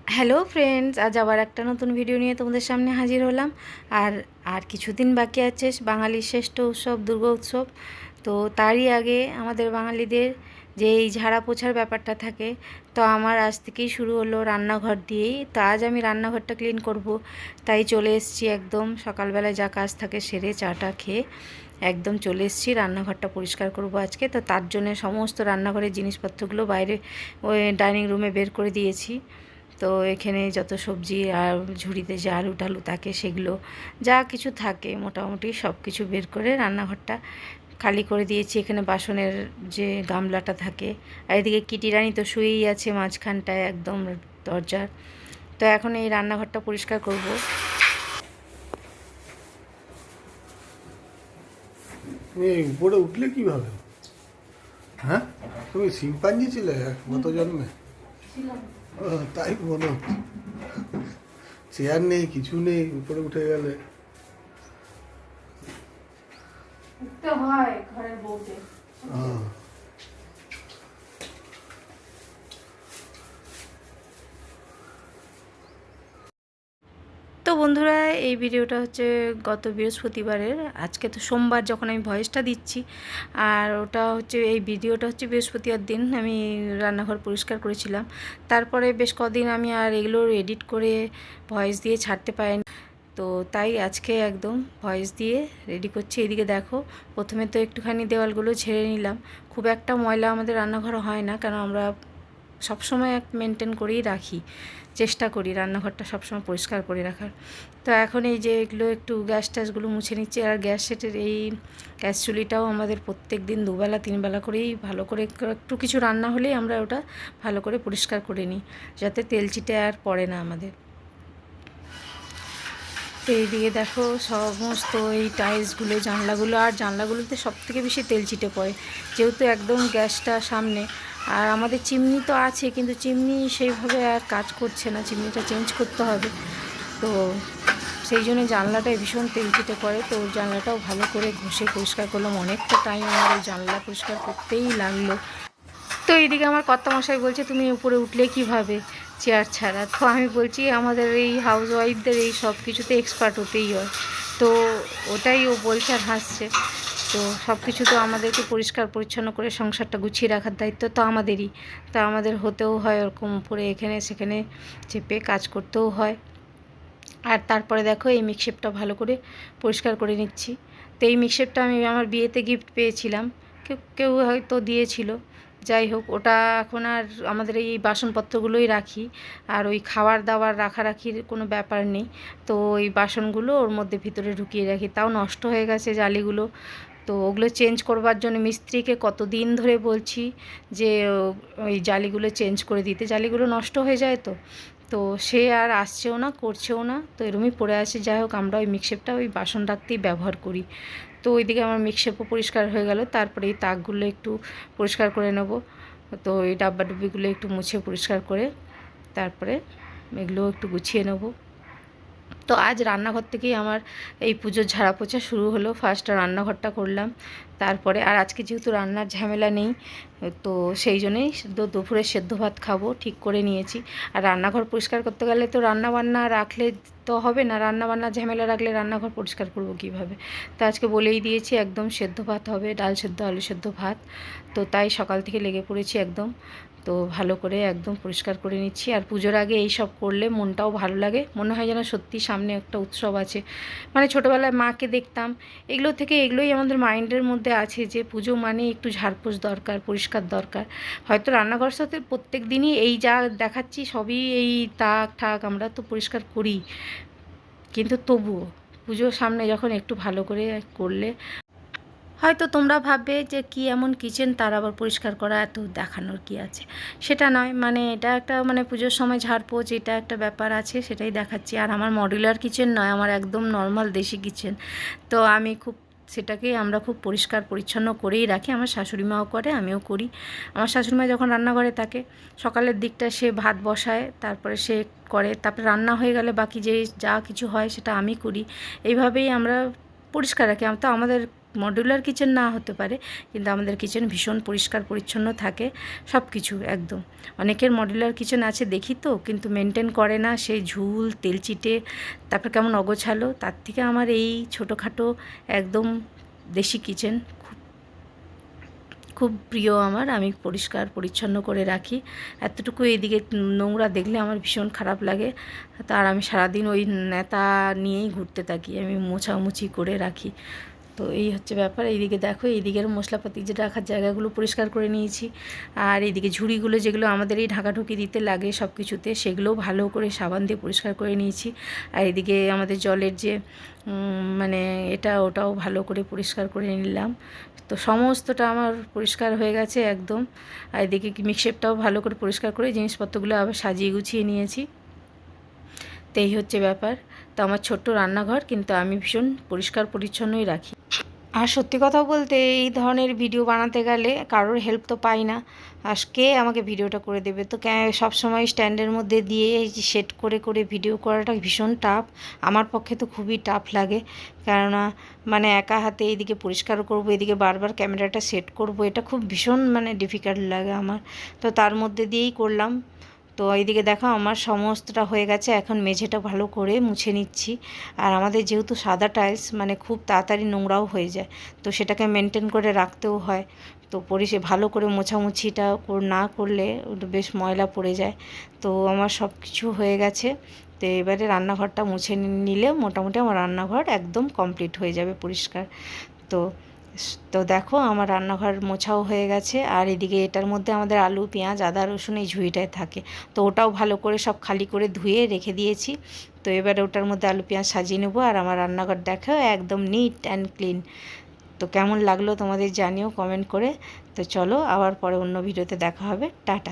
Hello friends, আজ আবার একটা নতুন ভিডিও নিয়ে তোমাদের সামনে হাজির হলাম। আর আর কিছুদিন বাকি আছে বাঙালির শ্রেষ্ঠ উৎসব দুর্গা উৎসব। তো তারই আগে আমাদের বাঙালিদের যে এই ঝাড়া পোছার ব্যাপারটা থাকে, তো আমার আজ থেকেই শুরু হলো রান্নাঘর দিয়েই। তো আজ আমি রান্নাঘরটা ক্লিন করব, তাই চলে এসেছি একদম সকালবেলায় যা কাজ থাকে সেরে চাটা খেয়ে একদম চলে এসেছি রান্নাঘরটা পরিষ্কার করব আজকে। তো তার জন্য সমস্ত রান্নাঘরের জিনিসপত্রগুলো বাইরে ওই ডাইনিং রুমে বের করে দিয়েছি। তো এখানে যত সবজি আর ঝুড়িতে যে আলু টালু থাকে সেগুলো যা কিছু থাকে মোটামুটি সব কিছু বের করে রান্নাঘরটা খালি করে দিয়েছি। এখানে বাসনের যে গামলাটা থাকে, আর এদিকে কিটি রানী তো শুয়েই আছে মাঝখানটায় একদম দরজার। তো এখন এই রান্নাঘরটা পরিষ্কার করব। তুমি উপরে উঠলে কিভাবে? হ্যাঁ, তুমি শিম্পাঞ্জি ছিলে গত জন্মে? ও, তাই মনে হচ্ছে। চেয়ার নেই, কিছু নেই, উপরে উঠে গেলে। উঠতে হয় ঘরের বউকে। হ্যাঁ। তো বন্ধুরা, এই ভিডিওটা হচ্ছে গত বৃহস্পতিবারের। আজকে তো সোমবার যখন আমি ভয়েসটা দিচ্ছি, আর ওটা হচ্ছে এই ভিডিওটা হচ্ছে বৃহস্পতিবার দিন আমি রান্নাঘর পরিষ্কার করেছিলাম। তারপরে বেশ কদিন আমি আর এগুলো এডিট করে ভয়েস দিয়ে ছাড়তে পারিনি। তো তাই আজকে একদম ভয়েস দিয়ে রেডি করছি। এদিকে দেখো, প্রথমে তো একটুখানি দেওয়ালগুলো ঝেড়ে নিলাম। খুব একটা ময়লা আমাদের রান্নাঘর হয় না, কারণ আমরা সবসময় মেনটেন করেই রাখি, চেষ্টা করি রান্নাঘরটা সবসময় পরিষ্কার করে রাখার। তো এখন এই যে এগুলো একটু গ্যাস ট্যাসগুলো মুছে নিচ্ছি। আর গ্যাস সেটের এই গ্যাস চুলিটাও আমাদের প্রত্যেক দিন দুবেলা তিনবেলা করেই ভালো করে একটু কিছু রান্না হলেই আমরা ওটা ভালো করে পরিষ্কার করে নিই, যাতে তেল চিটে আর পড়ে না আমাদের। তো এইদিকে দেখো সমস্ত এই টাইলসগুলো, জানলাগুলোতে সবথেকে বেশি তেল চিটে পড়ে, যেহেতু একদম গ্যাসটা সামনে। আর আমাদের চিমনি তো আছে, কিন্তু চিমনি সেইভাবে আর কাজ করছে না, চিমনিটা চেঞ্জ করতে হবে। তো সেই জন্য জানলাটায় ভীষণ তেল চিটে পড়ে। তো জানলাটাও ভালো করে ঘষে পরিষ্কার করলাম। অনেকটা টাইম আমার ওই জানলা পরিষ্কার করতেই লাগলো। তো এইদিকে আমার কর্তামশাই বলছে, তুমি উপরে উঠলে কিভাবে চেয়ার ছাড়া? তো আমি বলছি, আমাদের এই হাউস ওয়াইফদের এই সব কিছুতে এক্সপার্ট হতেই হয়। তো ওটাই ও বলছে আর হাসছে। তো সব কিছু তো আমাদেরকে পরিষ্কার পরিচ্ছন্ন করে সংসারটা গুছিয়ে রাখার দায়িত্ব তো আমাদেরই। তা আমাদের হতেও হয় ওরকম উপরে এখানে সেখানে চেপে কাজ করতেও হয়। আর তারপরে দেখো এই মিক্সেপটা ভালো করে পরিষ্কার করে নিচ্ছি। তো এই মিক্সেপটা আমি আমার বিয়েতে গিফট পেয়েছিলাম, কেউ কেউ হয়তো দিয়েছিল। যাই হোক, ওটা এখন আর আমাদের এই বাসনপত্রগুলোই রাখি, আর ওই খাবার দাবার রাখারাখির কোনো ব্যাপার নেই। তো ওই বাসনগুলো ওর মধ্যে ভিতরে ঢুকিয়ে রাখি, তাও নষ্ট হয়ে গেছে জালিগুলো। তো ওগুলো চেঞ্জ করবার জন্য মিস্ত্রিকে কতদিন ধরে বলছি যে ওই জালিগুলো চেঞ্জ করে দিতে, জালিগুলো নষ্ট হয়ে যায়। তো তো সে আর আসছেও না, করছেও না, তো এরমই পড়ে আছে। যাই হোক, আমরা ওই মিক্সেপটা ওই বাসন রাখতেই ব্যবহার করি। তো ওইদিকে আমার মিক্সেপও পরিষ্কার হয়ে গেল। তারপরে এই তাকগুলো একটু পরিষ্কার করে নেব। তো এই ডাব্বা ডুব্বিগুলো একটু মুছে পরিষ্কার করে তারপরে এগুলো একটু গুছিয়ে নেব। তো আজ রান্নাঘর থেকেই আমার এই পুজোর ঝাড়া পোছা শুরু হলো। ফার্স্ট রান্নাঘরটা করলাম, তারপরে আর আজকে যেহেতু রান্নার ঝামেলা নেই, তো সেই জন্যই দুপুরে সেদ্ধ ভাত খাবো ঠিক করে নিয়েছি। আর রান্নাঘর পরিষ্কার করতে গেলে তো রান্নাবান্না রাখলে তো হবে না, রান্নাবান্না ঝামেলা রাখলে রান্নাঘর পরিষ্কার করব কীভাবে। তো আজকে বলেই দিয়েছি একদম সেদ্ধ ভাত হবে, ডাল সেদ্ধ আলু সেদ্ধ ভাত। তো তাই সকাল থেকে লেগে পড়েছি একদম। তো ভালো করে একদম পরিষ্কার করে নিচ্ছি। আর পুজোর আগে এই সব করলে মনটাও ভালো লাগে, মনে হয় যেন সত্যি সামনে একটা উৎসব আছে। মানে ছোটোবেলায় মাকে দেখতাম, এগুলো থেকে এগুলোই আমাদের মাইন্ডের মধ্যে আছে যে পুজো মানে একটু ঝাড়পোছ দরকার, পরিষ্কার দরকার। হয়তো রান্নাঘর সাথে প্রত্যেক দিনই এই যা দেখাচ্ছি সবই এই তাক ঠাক আমরা তো পরিষ্কার করি, কিন্তু তবুও পুজোর সামনে যখন একটু ভালো করে করলে হয়তো তোমরা ভাববে যে কি এমন কিচেন তার আবার পরিষ্কার করা এত দেখানোর কি আছে। সেটা নয়, মানে এটা একটা মানে পুজোর সময় ঝাড়পোছ এটা একটা ব্যাপার আছে, সেটাই দেখাচ্ছি। আর আমার মডুলার কিচেন নয়, আমার একদম নর্মাল দেশি কিচেন। তো আমি খুব সেটাকেই আমরা খুব পরিষ্কার পরিচ্ছন্ন করেই রাখি। আমার শাশুড়ি মাও করে, আমিও করি। আমার শাশুড়ি মা যখন রান্নাঘরে থাকে সকালের দিকটা সে ভাত বসায়, তারপরে সে করে, তারপরে রান্না হয়ে গেলে বাকি যে যা কিছু হয় সেটা আমি করি। এইভাবেই আমরা পরিষ্কার রাখি। তো আমাদের মডুলার কিচেন না হতে পারে, কিন্তু আমাদের কিচেন ভীষণ পরিষ্কার পরিচ্ছন্ন থাকে সব কিছু একদম। অনেকের মডুলার কিচেন আছে দেখি তো, কিন্তু মেনটেন করে না, সেই ঝুল তেলচিটে তারপর কেমন অগোছালো। তার থেকে আমার এই ছোটোখাটো একদম দেশি কিচেন খুব প্রিয় আমার। আমি পরিষ্কার পরিচ্ছন্ন করে রাখি। এতটুকু এইদিকে নোংরা দেখলে আমার ভীষণ খারাপ লাগে, তার আমি সারাদিন ওই নেতা নিয়েই ঘুরতে থাকি, আমি মোছামুছি করে রাখি। তো এই হচ্ছে ব্যাপার। এইদিকে দেখো, এইদিকের মশলাপাতি যে রাখার জায়গাগুলো পরিষ্কার করে নিয়েছি, আর এইদিকে ঝুড়িগুলো যেগুলো আমাদের এই ঢাকাঢুকি দিতে লাগে সব কিছুতে, সেগুলোও ভালো করে সাবান দিয়ে পরিষ্কার করে নিয়েছি। আর এদিকে আমাদের জলের যে মানে ওটাও ভালো করে পরিষ্কার করে নিলাম। তো সমস্তটা আমার পরিষ্কার হয়ে গেছে একদম। আর এদিকে মিক্সেপটাও ভালো করে পরিষ্কার করে জিনিসপত্রগুলো আবার সাজিয়ে গুছিয়ে নিয়েছি। তো এই হচ্ছে ব্যাপার। তো আমার ছোট্ট রান্নাঘর কিন্তু আমি ভীষণ পরিষ্কার পরিচ্ছন্নই রাখি। আর সত্যি কথা বলতে এই ধরনের ভিডিও বানাতে গেলে কারোর হেল্প তো পাই না, আর কে আমাকে ভিডিওটা করে দেবে? তো সব সময় স্ট্যান্ডের মধ্যে দিয়ে সেট করে করে ভিডিও করাটা ভীষণ টাফ, আমার পক্ষে তো খুবই টাফ লাগে। কেননা মানে একা হাতে এইদিকে পরিষ্কার করব, এদিকে বারবার ক্যামেরাটা সেট করব, এটা খুব ভীষণ মানে ডিফিকাল্ট লাগে আমার। তো তার মধ্যে দিয়েই করলাম। তো এইদিকে দেখো আমার সমস্তটা হয়ে গেছে, এখন মেঝেটা ভালো করে মুছে নিচ্ছি। আর আমাদের যেহেতু সাদা টাইলস মানে খুব তাড়াতাড়ি নোংরাও হয়ে যায়, তো সেটাকে মেনটেন করে রাখতেও হয়। তো ভালো করে মোছামুছিটা না করলে ওটা বেশ ময়লা পড়ে যায়। তো আমার সব কিছু হয়ে গেছে। তো এবারে রান্নাঘরটা মুছে নিলে মোটামুটি আমার রান্নাঘর একদম কমপ্লিট হয়ে যাবে পরিষ্কার। তো তো দেখো আমার রান্নাঘর মোছাও হয়ে গেছে। আর এদিকে এটার মধ্যে আমাদের আলু পেঁয়াজ আদা রসুন এই ঝুড়িটায় থাকে, তো ওটাও ভালো করে সব খালি করে ধুয়ে রেখে দিয়েছি। তো এবারে ওটার মধ্যে আলু পেঁয়াজ সাজিয়ে নেবো। আর আমার রান্নাঘর দেখো একদম নিট অ্যান্ড ক্লিন। তো কেমন লাগলো তোমাদের জানিও কমেন্ট করে। তো চলো আবার পরে অন্য ভিডিওতে দেখা হবে, টাটা।